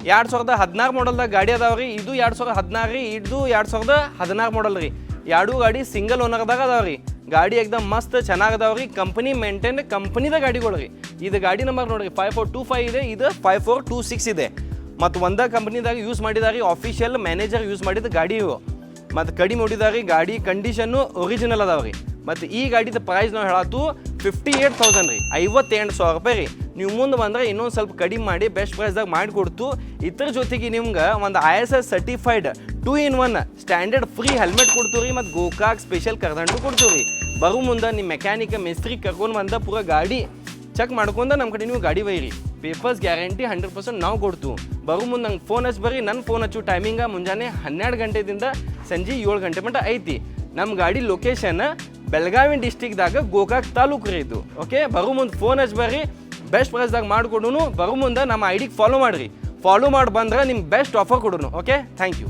2016 ಮಾಡಲ್ದಾಗ ಗಾಡಿ ಅದಾವ ರೀ. ಇದು 2016 ರೀ, ಇದು 2016 ಮಾಡಲ್ ರೀ. ಎರಡೂ ಗಾಡಿ ಸಿಂಗಲ್ ಓನರ್ದಾಗ ಅದಾವ ರೀ. ಗಾಡಿ ಎಕ್ದಮ್ ಮಸ್ತ್ ಚೆನ್ನಾಗಿ ಅದಾವ ರೀ. ಕಂಪನಿ ಮೇಂಟೈನ್ ಕಂಪನಿದ ಗಾಡಿಗಳು ರೀ. ಇದು ಗಾಡಿ ನಂಬರ್ ನೋಡ್ರಿ 5425 ಇದೆ, ಇದು 5426 ಇದೆ. ಮತ್ತು ಒಂದೇ ಕಂಪ್ನಿದಾಗ ಯೂಸ್ ಮಾಡಿದಾರೆ, ಆಫಿಷಿಯಲ್ ಮ್ಯಾನೇಜರ್ ಯೂಸ್ ಮಾಡಿದ ಗಾಡಿ ಇವು. ಮತ್ತು ಕಡಿಮೆ ಹೊಡಿದಾರೆ, ಗಾಡಿ ಕಂಡೀಷನ್ನು ಒರಿಜಿನಲ್ ಅದಾವ ರೀ. ಮತ್ತು ಈ ಗಾಡಿದ ಪ್ರೈಸ್ ನಾವು ಹೇಳತ್ತು 58,000 ರೀ, 58,000 ರೂಪಾಯಿ ರೀ. ನೀವು ಮುಂದೆ ಬಂದರೆ ಇನ್ನೊಂದು ಸ್ವಲ್ಪ ಕಡಿಮೆ ಮಾಡಿ ಬೆಸ್ಟ್ ಪ್ರೈಸ್ದಾಗ ಮಾಡಿಕೊಡ್ತು. ಇದ್ರ ಜೊತೆಗೆ ನಿಮ್ಗೆ ಒಂದು ISS certified 2-in-1 standard free helmet ಕೊಡ್ತೀವಿ ರೀ. ಮತ್ತು ಗೋಕಾಕ್ ಸ್ಪೆಷಲ್ ಕರ್ದಂಟು ಕೊಡ್ತೀವಿ ರೀ. ಬರೋ ಮುಂದೆ ನಿಮ್ಮ ಮೆಕ್ಯಾನಿಕ್ ಮಿಸ್ತ್ರಿ ಕರ್ಕೊಂಡು ಬಂದ ಪೂರ ಗಾಡಿ ಚೆಕ್ ಮಾಡ್ಕೊಂಡು ನಮ್ಮ ಕಡೆ ನೀವು ಗಾಡಿ ಒಯ್ಯಿರಿ. ಪೇಪರ್ಸ್ ಗ್ಯಾರಂಟಿ 100% ನಾವು ಕೊಡ್ತೀವಿ. ಬರೋ ಮುಂದೆ ನಂಗೆ ಫೋನ್ ಹಚ್ಚಿ ಬರ್ರಿ. ನನ್ನ ಫೋನ್ ಹಚ್ಚು ಟೈಮಿಂಗ ಮುಂಜಾನೆ 12 ಗಂಟೆದಿಂದ ಸಂಜೆ 7 ಗಂಟೆ ಮಟ್ಟ ಐತಿ. ನಮ್ಮ ಗಾಡಿ ಲೊಕೇಶನ್ ಬೆಳಗಾವಿ ಡಿಸ್ಟಿಕ್ದಾಗ ಗೋಕಾಕ್ ತಾಲೂಕು ರೀ ಇದು. ಓಕೆ, ಬರೋ ಮುಂದೆ ಫೋನ್ ಹಚ್ಚಿ ಬರ್ರಿ, ಬೆಸ್ಟ್ ಪ್ರೈಸ್ದಾಗ ಮಾಡಿಕೊಡೋನು. ಬರೋ ಮುಂದೆ ನಮ್ಮ ಐಡಿಗೆ ಫಾಲೋ ಮಾಡಿರಿ. ಫಾಲೋ ಮಾಡಿ ಬಂದ್ರೆ ನಿಮ್ಗೆ ಬೆಸ್ಟ್ ಆಫರ್ ಕೊಡೋನು. Okay, thank you.